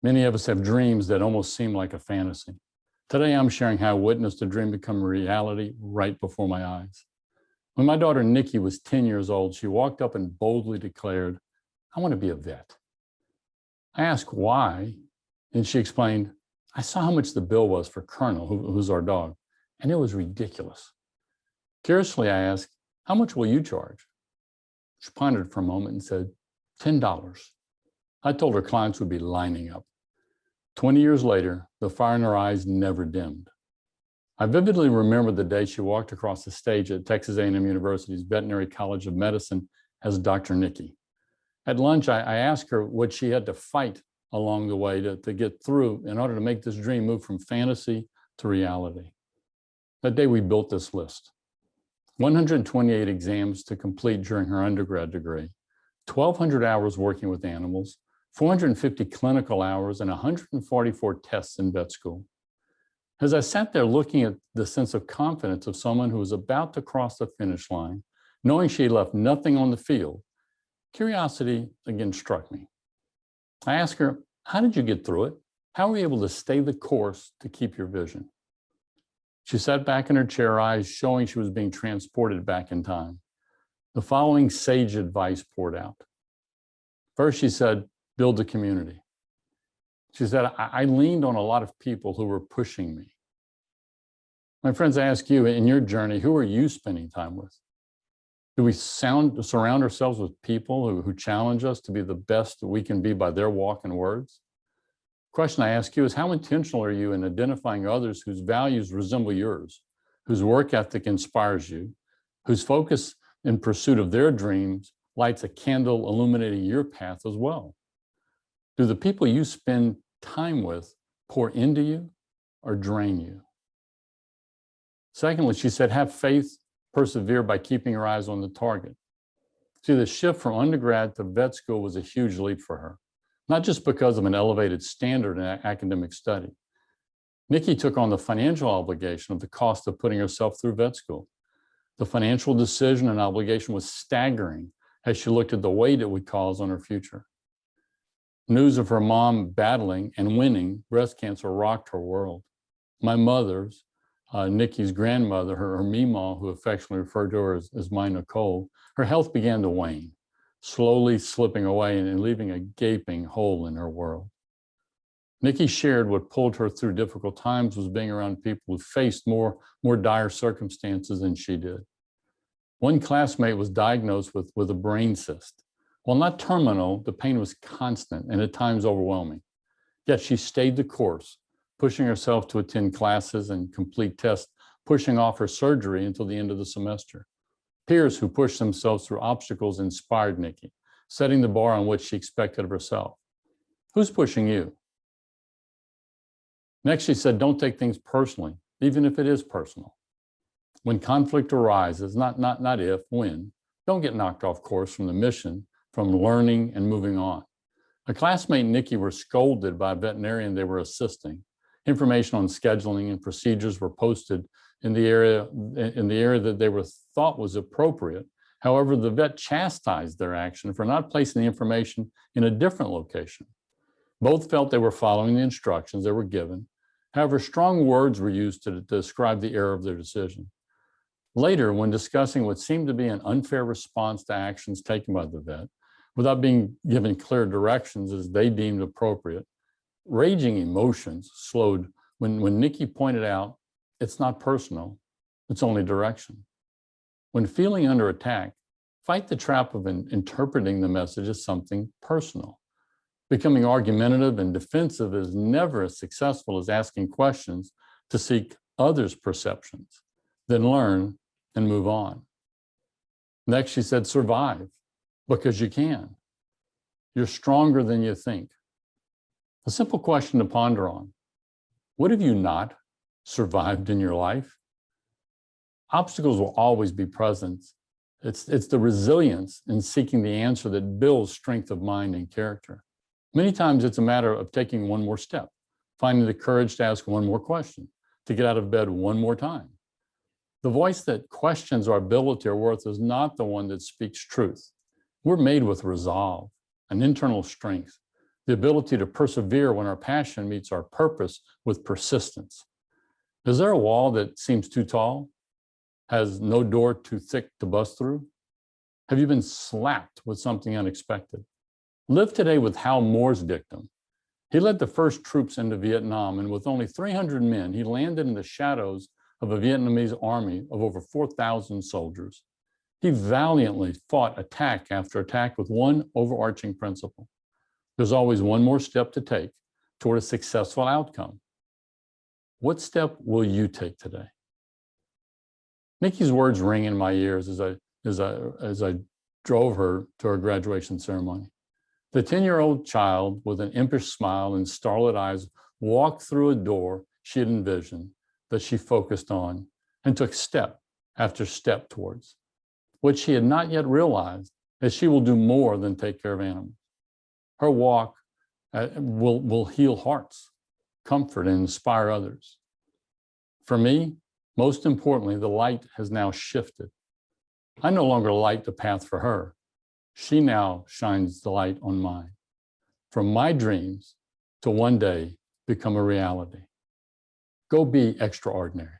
Many of us have dreams that almost seem like a fantasy. Today, I'm sharing how I witnessed a dream become reality right before my eyes. When my daughter Nikki was 10 years old, she walked up and boldly declared, "I want to be a vet." I asked why, and she explained, "I saw how much the bill was for Colonel, who's our dog, and it was ridiculous." Curiously, I asked, "How much will you charge?" She pondered for a moment and said, $10. I told her clients would be lining up. 20 years later, the fire in her eyes never dimmed. I vividly remember the day she walked across the stage at Texas A&M University's Veterinary College of Medicine as Dr. Nikki. At lunch, I asked her what she had to fight along the way to get through in order to make this dream move from fantasy to reality. That day, we built this list. 128 exams to complete during her undergrad degree, 1,200 hours working with animals, 450 clinical hours, and 144 tests in vet school. As I sat there looking at the sense of confidence of someone who was about to cross the finish line, knowing she left nothing on the field, curiosity again struck me. I asked her, "How did you get through it? How were you able to stay the course to keep your vision?" She sat back in her chair, eyes showing she was being transported back in time. The following sage advice poured out. First, she said, "Build a community." She said, I leaned on a lot of people who were pushing me. My friends, I ask you, in your journey, who are you spending time with? Do we surround ourselves with people who challenge us to be the best that we can be by their walk and words? The question I ask you is, how intentional are you in identifying others whose values resemble yours, whose work ethic inspires you, whose focus in pursuit of their dreams lights a candle illuminating your path as well? Do the people you spend time with pour into you or drain you? Secondly, she said, have faith, persevere by keeping her eyes on the target. See, the shift from undergrad to vet school was a huge leap for her, not just because of an elevated standard in academic study. Nikki took on the financial obligation of the cost of putting herself through vet school. The financial decision and obligation was staggering as she looked at the weight it would cause on her future. News of her mom battling and winning breast cancer rocked her world. My mother's, Nikki's grandmother, her Meemaw, who affectionately referred to her as my Nicole, her health began to wane, slowly slipping away and leaving a gaping hole in her world. Nikki shared what pulled her through difficult times was being around people who faced more dire circumstances than she did. One classmate was diagnosed with a brain cyst. While not terminal, the pain was constant and at times overwhelming. Yet she stayed the course, pushing herself to attend classes and complete tests, pushing off her surgery until the end of the semester. Peers who pushed themselves through obstacles inspired Nikki, setting the bar on what she expected of herself. Who's pushing you? Next, she said, don't take things personally, even if it is personal. When conflict arises, not if, when, don't get knocked off course from the mission, from learning and moving on. A classmate and Nikki were scolded by a veterinarian they were assisting. Information on scheduling and procedures were posted in the area that they were thought was appropriate. However, the vet chastised their action for not placing the information in a different location. Both felt they were following the instructions they were given. However, strong words were used to describe the error of their decision. Later, when discussing what seemed to be an unfair response to actions taken by the vet, without being given clear directions as they deemed appropriate, raging emotions slowed when Nikki pointed out, it's not personal, it's only direction. When feeling under attack, fight the trap of interpreting the message as something personal. Becoming argumentative and defensive is never as successful as asking questions to seek others' perceptions, then learn and move on. Next, she said, survive, because you can. You're stronger than you think. A simple question to ponder on. What have you not survived in your life? Obstacles will always be present. It's the resilience in seeking the answer that builds strength of mind and character. Many times it's a matter of taking one more step, finding the courage to ask one more question, to get out of bed one more time. The voice that questions our ability or worth is not the one that speaks truth. We're made with resolve, an internal strength, the ability to persevere when our passion meets our purpose with persistence. Is there a wall that seems too tall? Has no door too thick to bust through? Have you been slapped with something unexpected? Live today with Hal Moore's dictum. He led the first troops into Vietnam, and with only 300 men, he landed in the shadows of a Vietnamese army of over 4,000 soldiers. He valiantly fought attack after attack with one overarching principle. There's always one more step to take toward a successful outcome. What step will you take today? Nikki's words ring in my ears as I drove her to her graduation ceremony. The 10-year-old child with an impish smile and starlit eyes walked through a door she had envisioned, that she focused on, and took step after step towards. What she had not yet realized is she will do more than take care of animals. Her walk will heal hearts, comfort, and inspire others. For me, most importantly, the light has now shifted. I no longer light the path for her. She now shines the light on mine. From my dreams to one day become a reality. Go be extraordinary.